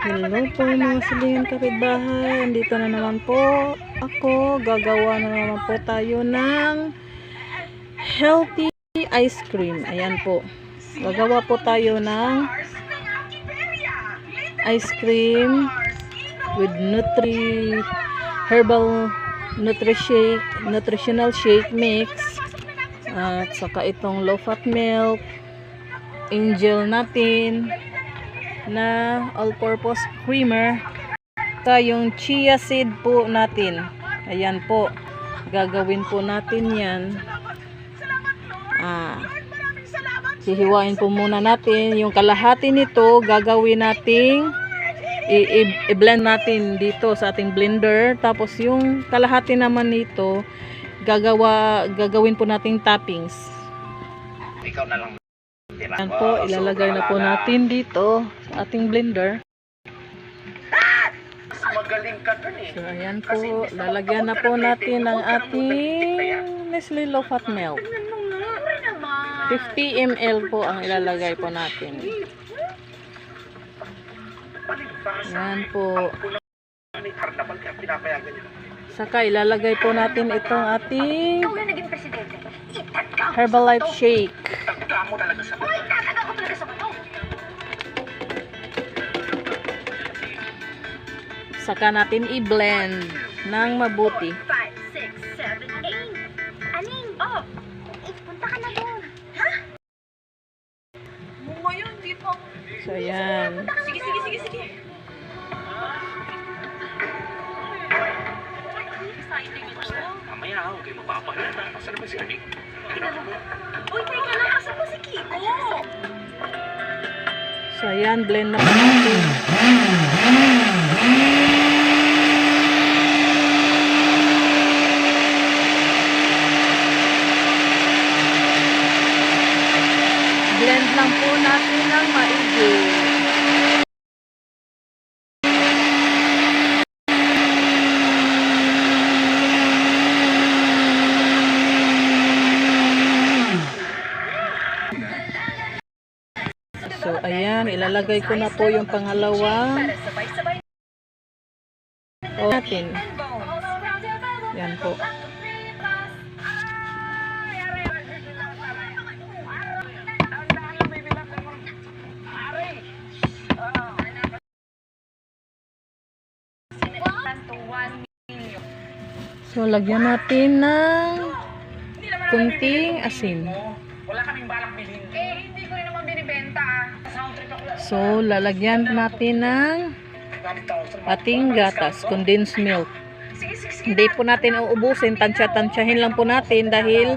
Hello po mga silingan kapitbahay. Andito na naman po ako. Gagawa na naman po tayo ng healthy ice cream. Ayan po. Gagawa po tayo ng ice cream with herbal nutritional shake mix. At saka itong low fat milk, angel natin na all-purpose creamer, yung chia seed po natin. Ayan po, gagawin po natin yan. Hihiwain po muna natin yung kalahati nito. Gagawin nating i-blend natin dito sa ating blender, tapos yung kalahati naman nito gagawin po nating toppings. Ikaw na lang. Yan po, ilalagay na po natin dito sa ating blender. Magaling ka dun eh. So, ayan po, lalagyan na po natin ang ating Nestle Low Fat Milk. 50 ml po ang ilalagay po natin. Ayan po. Saka ilalagay po natin itong ating Herbalife shake. Saka natin i-blend ng mabuti. 5, 6, 7, 8. Aling, oh, punta ka na doon. Ha? Ngayon, di pa. So, ayan. Sige. Exciting ito. Mamaya ako, kayo magpapahalata. Asa naman si Aning? Uy, teka lang, asa pa si Kiko? So, ayan, blend na po natin. Blend lang po natin ng maigi. So, ayan, ilalagay ko na po yung pangalawang natin. Yan po. So, lagyan natin ng kunting asin. Wala kaming balak bilhin. Hindi ko rin naman binibenta. So, lalagyan natin ng ating gatas, condensed milk. Hindi po natin uubusin, tansya-tansyahin lang po natin dahil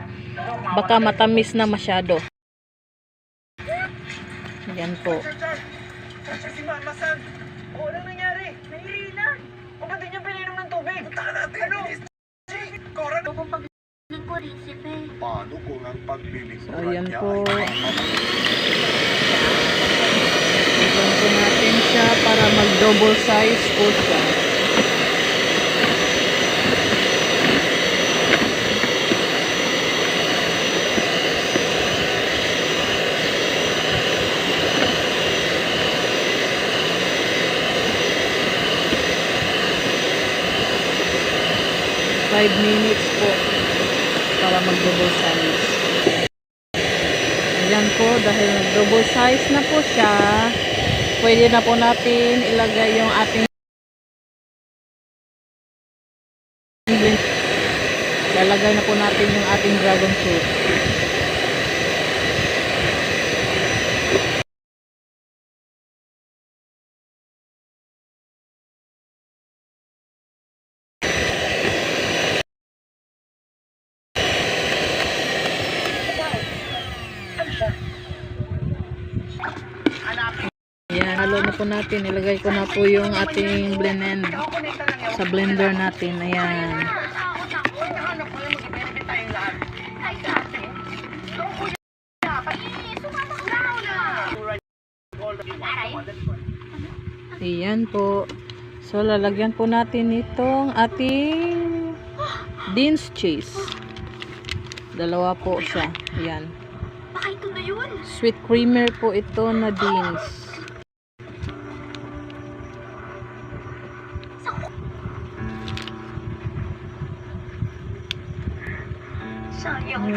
baka matamis na masyado. Yan po. Si Mama San. O, anong nangyari? Nahihina. O, ba't di niyo pininom ng tubig? Punta ka natin. Ano? Koran. Paano kung ang paglilingkuran So, ayan niya po. ay Tignan po natin siya para mag-double size po siya. Five minutes po para mag-double size. Ayan po, dahil nag-double size na po siya, pwede na po natin ilagay yung ating lalagay na po natin yung ating dragon fruit. Ayan, halo na po natin. Ilagay ko na po yung ating blend sa blender natin. Ayan. Ayan po. So, lalagyan po natin itong ating Dean's cheese. Dalawa po siya. Ayan. Baka ito na yun. Sweet creamer po ito na Dean's. Sayang.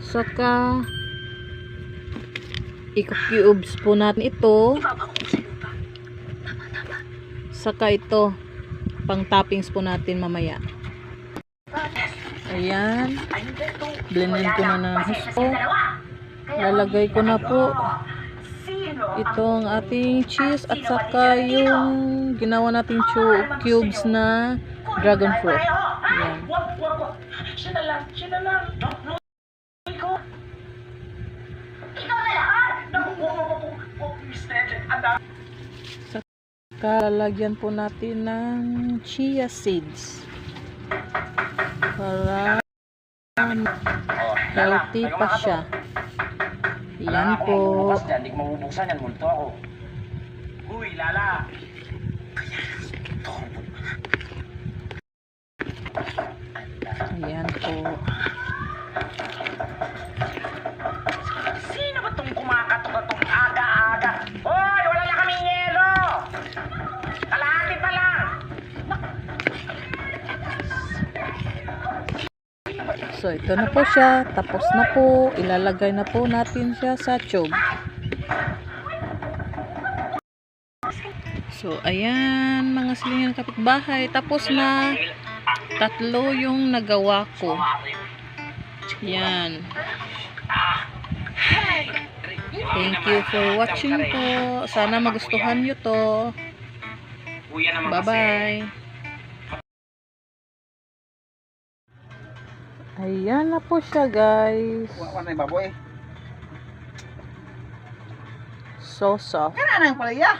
Saka i-cubes po natin ito. Ibaba ko sa lupa. Tama. Saka ito, pang toppings po natin mamaya. Ayan. Blendin ko na ng gusto. Lalagay ko na po itong ating cheese at saka yung ginawa nating cubes na dragon fruit. Ayan. Siya na lang. Ikaw na lahat! Saka lalagyan po natin ng chia seeds. Para healthy pa siya. Ayan po. Hindi ko mabubuksan yan. Multo ako. Uy, Lala. Ayan po. Sino ba itong kumakatok-katok aga-aga? Hoy, wala na kaming yelo! Kalahati pa lang! So, ito na po siya. Tapos na po. Ilalagay na po natin siya sa tube. So, ayan, mga silingan kapitbahay. Tapos na. 3 yung nagawa ko. Yan. Thank you for watching po. Sana magustuhan nyo to. Bye-bye. Ayan na po siya, guys. Wala na yung baboy. So soft. Kaya na yung palaya.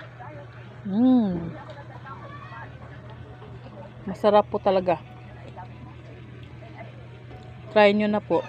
Masarap po talaga. Try nyo na po.